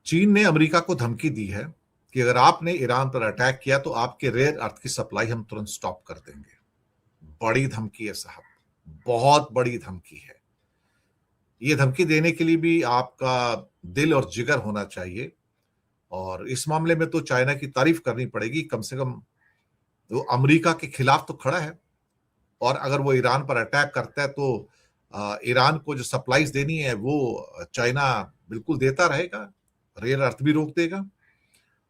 चीन ने अमेरिका को धमकी दी है कि अगर आपने ईरान पर अटैक किया तो आपके रेयर अर्थ की सप्लाई हम तुरंत स्टॉप कर देंगे। बड़ी धमकी है साहब, बहुत बड़ी धमकी है। ये धमकी देने के लिए भी आपका दिल और जिगर होना चाहिए, और इस मामले में तो चाइना की तारीफ करनी पड़ेगी। कम से कम वो अमेरिका के खिलाफ तो खड़ा है, और अगर वो ईरान पर अटैक करता है तो ईरान को जो सप्लाईज देनी है वो चाइना बिल्कुल देता रहेगा, रेयर अर्थ भी रोक देगा,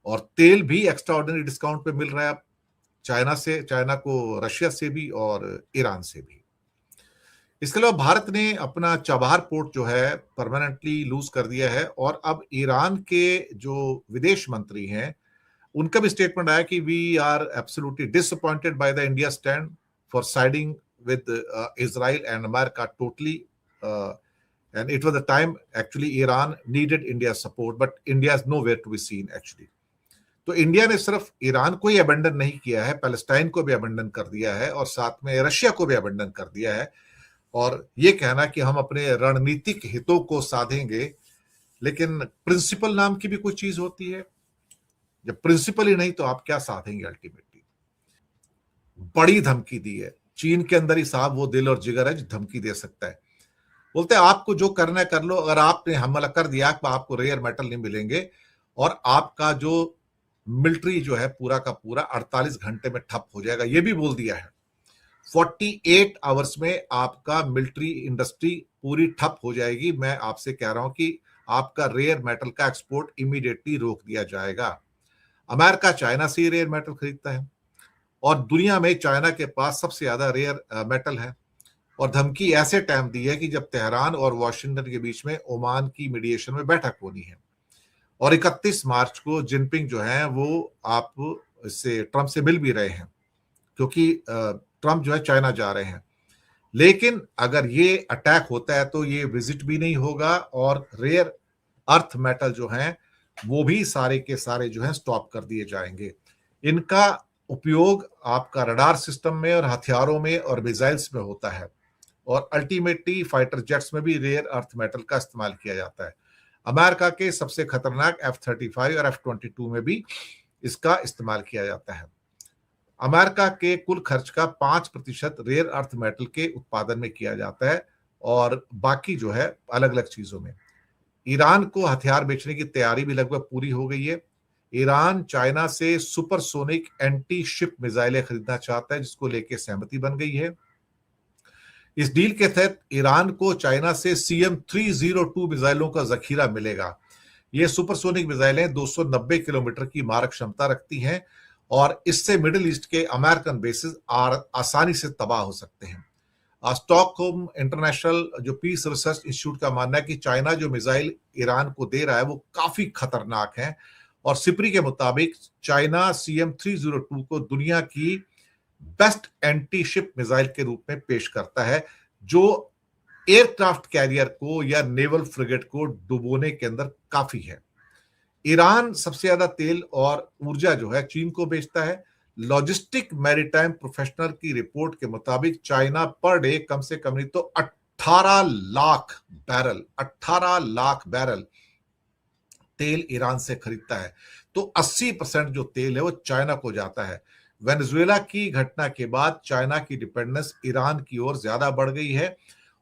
और तेल भी एक्स्ट्रा ऑर्डिनरी डिस्काउंट पे मिल रहा है अब चाइना को रशिया से भी और ईरान से भी। इसके अलावा भारत ने अपना चाबहार पोर्ट जो है परमानेंटली लूज कर दिया है, और अब ईरान के जो विदेश मंत्री हैं उनका भी स्टेटमेंट आया कि we are absolutely disappointed by the India stand for siding with Israel and America totally, and it was the time actually Iran needed India support, but India is nowhere to be seen actually. तो India ने सिर्फ Iran को ही abandon नहीं किया है, Palestine को भी abandon कर दिया है, और साथ में रशिया को भी अबेंडन कर दिया है, और ये कहना कि हम अपने रणनीतिक हितों को साधेंगे। लेकिन प्रिंसिपल नाम की भी कोई चीज होती है, जब प्रिंसिपल ही नहीं तो आप क्या साधेंगे अल्टीमेटली। बड़ी धमकी दी है चीन के अंदर ही साहब वो दिल और जिगर है जो धमकी दे सकता है। बोलते हैं आपको जो करना है कर लो, अगर आपने हमला कर दिया तो आपको रेयर मेटल नहीं मिलेंगे, और आपका जो मिलिट्री जो है पूरा का पूरा 48 घंटे में ठप हो जाएगा। ये भी बोल दिया है 48 आवर्स में आपका मिलिट्री इंडस्ट्री पूरी ठप हो जाएगी। मैं आपसे कह रहा हूं कि आपका रेयर मेटल का एक्सपोर्ट इमीडिएटली रोक दिया जाएगा। अमेरिका चाइना से रेयर मेटल खरीदता है, और दुनिया में चाइना के पास सबसे ज्यादा रेयर मेटल है, और धमकी ऐसे टाइम दी है कि जब तेहरान और वॉशिंगटन के बीच में ओमान की मीडिएशन में बैठक होनी है, और 31 मार्च को जिनपिंग जो है वो आप इससे ट्रंप से मिल भी रहे हैं, क्योंकि ट्रंप जो है चाइना जा रहे हैं। लेकिन अगर ये अटैक होता है तो ये विजिट भी नहीं होगा, और रेयर अर्थ मेटल जो हैं वो भी सारे के सारे जो है स्टॉप कर दिए जाएंगे। इनका उपयोग आपका रडार सिस्टम में और हथियारों में और मिसाइल्स में होता है, और अल्टीमेटली फाइटर जेट्स में भी रेयर अर्थ मेटल का इस्तेमाल किया जाता है। अमेरिका के सबसे खतरनाक F-35 और F-22 में भी इसका इस्तेमाल किया जाता है। अमेरिका के कुल खर्च का 5% रेयर अर्थ मेटल के उत्पादन में किया जाता है, और बाकी जो है अलग अलग चीजों में। ईरान को हथियार बेचने की तैयारी भी लगभग पूरी हो गई है। ईरान चाइना से सुपरसोनिक एंटी शिप मिसाइलें खरीदना चाहता है, जिसको लेकर सहमति बन गई है। इस डील के तहत ईरान को चाइना से CM-302 मिसाइलों का जखीरा मिलेगा। ये सुपरसोनिक मिसाइलें 290 किलोमीटर की मारक क्षमता रखती हैं, और इससे मिडिल ईस्ट के अमेरिकन बेसिस आसानी से तबाह हो सकते हैं। स्टॉकहोम इंटरनेशनल जो पीस रिसर्च इंस्टीट्यूट का मानना है कि चाइना जो मिसाइल ईरान को दे रहा है वो काफी खतरनाक है, और सिपरी के मुताबिक चाइना CM-302 को दुनिया की बेस्ट एंटी शिप मिसाइल के रूप में पेश करता है, जो एयरक्राफ्ट कैरियर को या नेवल फ्रिगेट को डुबोने के अंदर काफी है। ईरान सबसे ज्यादा तेल और ऊर्जा जो है चीन को बेचता है। लॉजिस्टिक मैरीटाइम प्रोफेशनल की रिपोर्ट के मुताबिक चाइना पर डे कम से कम नहीं तो 18 लाख बैरल तेल ईरान से खरीदता है। तो 80% जो तेल है वो चाइना को जाता है। वेनेजुएला की घटना के बाद चाइना की डिपेंडेंस ईरान की ओर ज्यादा बढ़ गई है,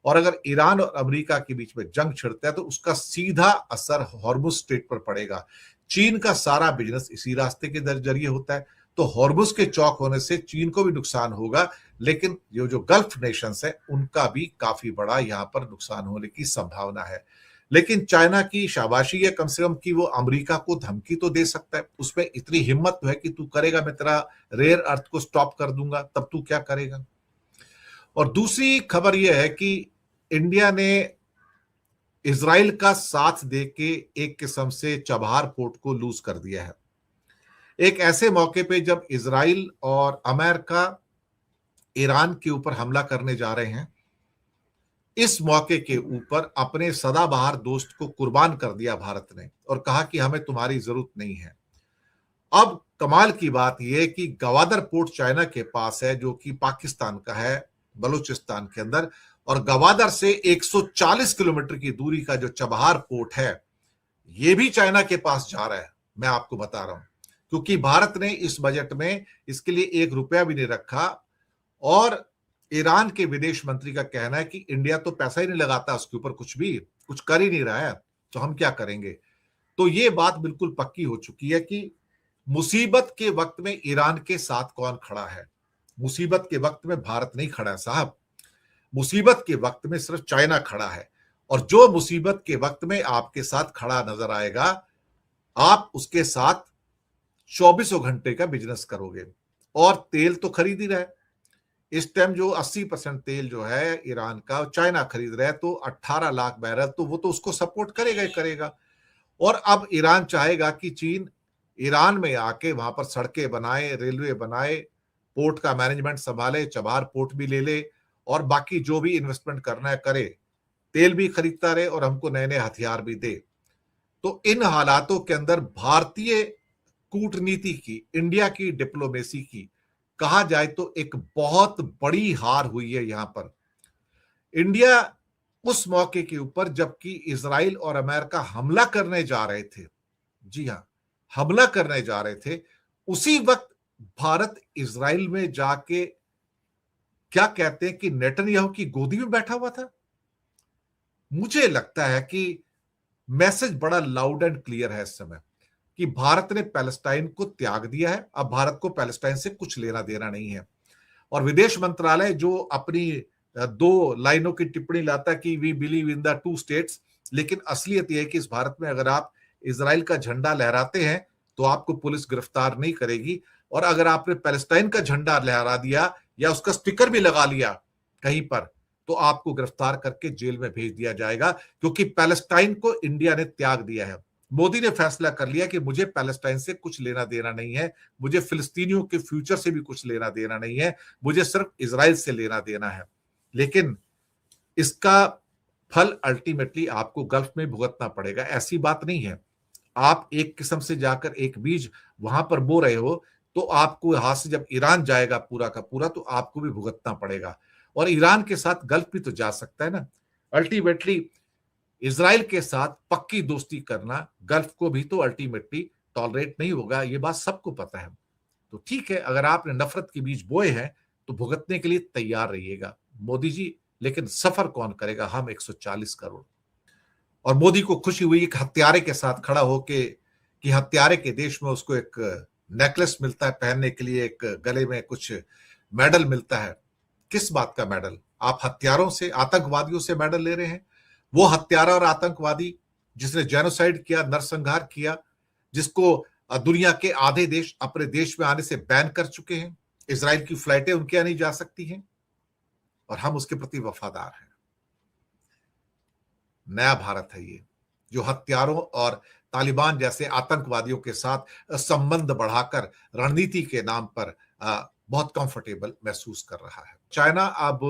और अगर ईरान और अमेरिका के बीच में जंग छिड़ता है तो उसका सीधा असर हॉर्मुज स्ट्रेट पर पड़ेगा। चीन का सारा बिजनेस इसी रास्ते के जरिए होता है, तो हॉर्मुज के चौक होने से चीन को भी नुकसान होगा, लेकिन ये जो गल्फ नेशंस है उनका भी काफी बड़ा यहां पर नुकसान होने की संभावना है। लेकिन चाइना की शाबाशी है कम से कम कि वो अमेरिका को धमकी तो दे सकता है। उसमें इतनी हिम्मत तो है कि तू करेगा मैं तेरा रेयर अर्थ को स्टॉप कर दूंगा, तब तू क्या करेगा। और दूसरी खबर यह है कि इंडिया ने इजराइल का साथ देके एक किस्म से चबहार पोर्ट को लूज कर दिया है, एक ऐसे मौके पे जब इजराइल और अमेरिका ईरान के ऊपर हमला करने जा रहे हैं। इस मौके के ऊपर अपने सदाबहार दोस्त को कुर्बान कर दिया भारत ने, और कहा कि हमें तुम्हारी जरूरत नहीं है। अब कमाल की बात यह है कि गवादर पोर्ट चाइना के पास है, जो कि पाकिस्तान का है, बलूचिस्तान के अंदर, और गवादर से 140 किलोमीटर की दूरी का जो चबहार पोर्ट है, ये भी चाइना के पास जा रहा है, मैं आपको बता रहा हूं, क्योंकि भारत ने इस बजट में इसके लिए 1 रुपया भी नहीं रखा। और ईरान के विदेश मंत्री का कहना है कि इंडिया तो पैसा ही नहीं लगाता उसके ऊपर, कुछ कर ही नहीं रहा है, तो हम क्या करेंगे। तो ये बात बिल्कुल पक्की हो चुकी है कि मुसीबत के वक्त में ईरान के साथ कौन खड़ा है। मुसीबत के वक्त में भारत नहीं खड़ा है साहब, मुसीबत के वक्त में सिर्फ चाइना खड़ा है। और जो मुसीबत के वक्त में आपके साथ खड़ा नजर आएगा, आप उसके साथ 24 घंटे का बिजनेस करोगे। और तेल तो खरीद ही रहा है इस टाइम, जो 80% तेल जो है ईरान का चाइना खरीद रहा है, तो 18 लाख बैरल, तो वो तो उसको सपोर्ट करेगा ही करेगा। और अब ईरान चाहेगा कि चीन ईरान में आके वहां पर सड़कें बनाए, रेलवे बनाए, पोर्ट का मैनेजमेंट संभाले, चबार पोर्ट भी ले ले, और बाकी जो भी इन्वेस्टमेंट करना है करे, तेल भी खरीदता रहे और हमको नए नए हथियार भी दे। तो इन हालातों के अंदर भारतीय कूटनीति की, इंडिया की डिप्लोमेसी की कहा जाए तो एक बहुत बड़ी हार हुई है यहां पर। इंडिया उस मौके के ऊपर जबकि इजराइल और अमेरिका हमला करने जा रहे थे, जी हां, हमला करने जा रहे थे, उसी वक्त भारत इजराइल में जाके क्या कहते हैं कि नेतन्याहू की गोदी में बैठा हुआ था। मुझे लगता है कि मैसेज बड़ा लाउड एंड क्लियर है इस समय कि भारत ने पैलेस्टाइन को त्याग दिया है, अब भारत को पैलेस्टाइन से कुछ लेना देना नहीं है। और विदेश मंत्रालय जो अपनी 2 लाइनों की टिप्पणी लाता है कि we believe in the 2 states, लेकिन असलियत यह है कि इस भारत में अगर आप इजराइल का झंडा लहराते हैं तो आपको पुलिस गिरफ्तार नहीं करेगी, और अगर आपने पैलेस्टाइन का झंडा लहरा दिया या उसका स्टिकर भी लगा लिया कहीं पर, तो आपको गिरफ्तार करके जेल में भेज दिया जाएगा, क्योंकि पैलेस्टाइन को इंडिया ने त्याग दिया है। मोदी ने फैसला कर लिया कि मुझे पैलेस्टाइन से कुछ लेना देना नहीं है, मुझे फिलिस्तीनियों के फ्यूचर से भी कुछ लेना देना नहीं है, मुझे सिर्फ इजराइल से लेना देना है। लेकिन इसका फल अल्टीमेटली आपको गल्फ में भुगतना पड़ेगा, ऐसी बात नहीं है। आप एक किस्म से जाकर एक बीज वहां पर बो रहे हो, तो आपको हाथ से जब ईरान जाएगा पूरा का पूरा, तो आपको भी भुगतना पड़ेगा। और ईरान के साथ गल्फ भी तो जा सकता है ना। अल्टीमेटली इजराइल के साथ पक्की दोस्ती करना गल्फ को भी तो अल्टीमेटली टॉलरेट नहीं होगा, ये बात सबको पता है। तो ठीक है, अगर आपने नफरत के बीज बोए हैं तो भुगतने के लिए तैयार रहिएगा मोदी जी, लेकिन सफर कौन करेगा, हम 140 करोड़। और मोदी को खुशी हुई एक हत्यारे के साथ खड़ा होके कि हत्यारे के देश में उसको एक नेकलेस मिलता है पहनने के लिए, एक गले में कुछ मेडल मिलता है। किस बात का मेडल? आप हत्यारों से, आतंकवादियों से मेडल ले रहे हैं। वो हत्यारा और आतंकवादी जिसने जेनोसाइड किया, नरसंहार किया, जिसको दुनिया के आधे देश अपने देश में आने से बैन कर चुके हैं, इजराइल की फ्लाइटें उनके यहां नहीं जा सकती हैं, और हम उसके प्रति वफादार हैं। नया भारत है ये, जो हत्यारों और तालिबान जैसे आतंकवादियों के साथ संबंध बढ़ाकर रणनीति के नाम पर बहुत कंफर्टेबल महसूस कर रहा है। चाइना अब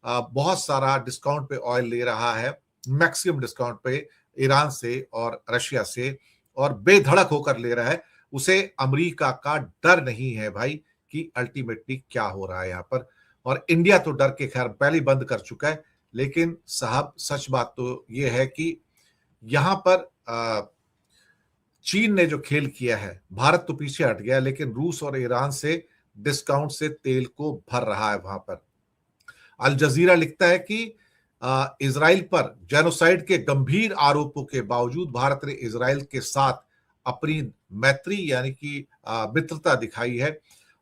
बहुत सारा डिस्काउंट पे ऑयल ले रहा है, मैक्सिमम डिस्काउंट पे ईरान से और रशिया से, और बेधड़क होकर ले रहा है। उसे अमेरिका का डर नहीं है भाई कि अल्टीमेटली क्या हो रहा है यहाँ पर। और इंडिया तो डर के खैर पहले ही बंद कर चुका है, लेकिन साहब सच बात तो ये है कि यहां पर चीन ने जो खेल किया है, भारत तो पीछे हट गया, लेकिन रूस और ईरान से डिस्काउंट से तेल को भर रहा है वहां पर। अल जजीरा लिखता है कि इजराइल पर जेनोसाइड के गंभीर आरोपों के बावजूद भारत ने इजराइल के साथ अपनी मैत्री यानी कि मित्रता दिखाई है,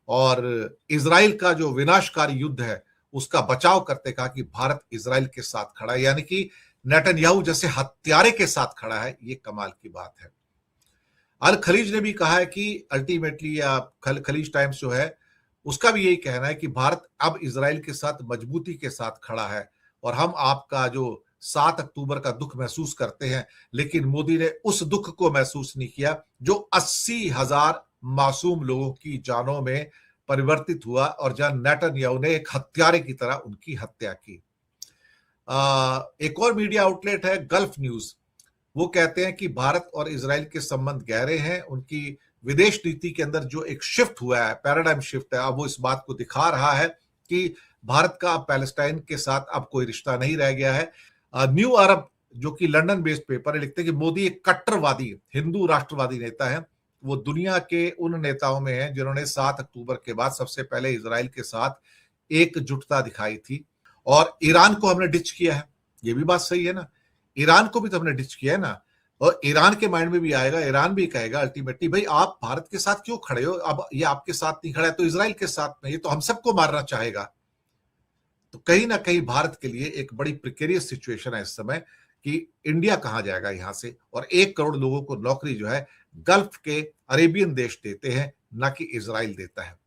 और इजराइल का जो विनाशकारी युद्ध है उसका बचाव करते कहा कि भारत इजराइल के साथ खड़ा है, यानी कि नेतन्याहू जैसे हत्यारे के साथ खड़ा है। ये कमाल की बात है। अल खलीज ने भी कहा है कि अल्टीमेटली खलीज टाइम्स जो है उसका भी यही कहना है कि भारत अब इजराइल के साथ मजबूती के साथ खड़ा है, और हम आपका जो 7 अक्टूबर का दुख महसूस करते हैं, लेकिन मोदी ने उस दुख को महसूस नहीं किया जो 80,000 मासूम लोगों की जानों में परिवर्तित हुआ, और जहां नेतन्याहू ने एक हत्यारे की तरह उनकी हत्या की। एक और मीडिया आउटलेट है गल्फ न्यूज, वो कहते हैं कि भारत और इजराइल के संबंध गहरे हैं। उनकी विदेश नीति के अंदर जो एक शिफ्ट हुआ है, पैराडाइम शिफ्ट है, अब वो इस बात को दिखा रहा है कि भारत का पैलेस्टाइन के साथ अब कोई रिश्ता नहीं रह गया है। न्यू अरब जो कि लंदन बेस्ड पेपर है, लिखते हैं कि मोदी एक कट्टरवादी हिंदू राष्ट्रवादी नेता है। वो दुनिया के उन नेताओं में है जिन्होंने 7 अक्टूबर के बाद सबसे पहले इजराइल के साथ एकजुटता दिखाई थी, और ईरान को हमने डिच किया है। ये भी बात सही है ना, ईरान को भी तो हमने डिच किया है ना। और ईरान के माइंड में भी आएगा, ईरान भी कहेगा अल्टीमेटली, भाई आप भारत के साथ क्यों खड़े हो, अब ये आपके साथ नहीं खड़ा है तो इजराइल के साथ में, ये तो हम सबको मारना चाहेगा। तो कहीं ना कहीं भारत के लिए एक बड़ी प्रिकेरियस सिचुएशन है इस समय कि इंडिया कहां जाएगा यहां से। और 1 करोड़ लोगों को नौकरी जो है गल्फ के अरेबियन देश देते हैं, ना कि इजराइल देता है।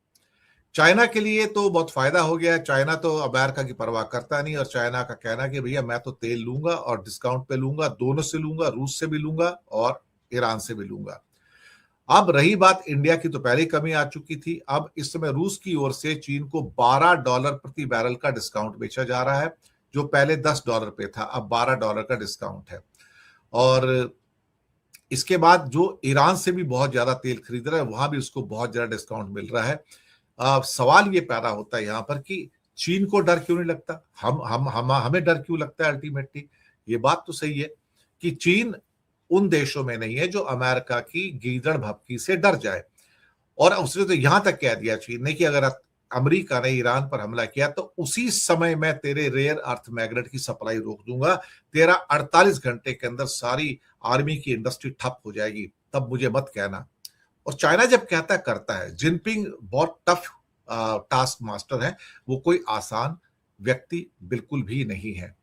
चाइना के लिए तो बहुत फायदा हो गया है। चाइना तो अमेरिका की परवाह करता नहीं, और चाइना का कहना कि भैया मैं तो तेल लूंगा और डिस्काउंट पे लूंगा, दोनों से लूंगा, रूस से भी लूंगा और ईरान से भी लूंगा। अब रही बात इंडिया की, तो पहले कमी आ चुकी थी। अब इस समय रूस की ओर से चीन को $12 प्रति बैरल का डिस्काउंट बेचा जा रहा है, जो पहले $10 पे था, अब $12 का डिस्काउंट है। और इसके बाद जो ईरान से भी बहुत ज्यादा तेल खरीद रहा है, वहां भी उसको बहुत ज्यादा डिस्काउंट मिल रहा है। सवाल ये पैदा होता है यहाँ पर कि चीन को डर क्यों नहीं लगता, हम हमें डर क्यों लगता है अल्टीमेटली। ये बात तो सही है कि चीन उन देशों में नहीं है जो अमेरिका की गीदड़ भभकी से डर जाए। और उसने तो यहां तक कह दिया चीन ने कि अगर अमेरिका ने ईरान पर हमला किया तो उसी समय मैं तेरे रेयर अर्थ मैग्नेट की सप्लाई रोक दूंगा, तेरा 48 घंटे के अंदर सारी आर्मी की इंडस्ट्री ठप हो जाएगी, तब मुझे मत कहना। और चाइना जब कहता है करता है। जिनपिंग बहुत टफ टास्क मास्टर है, वो कोई आसान व्यक्ति बिल्कुल भी नहीं है।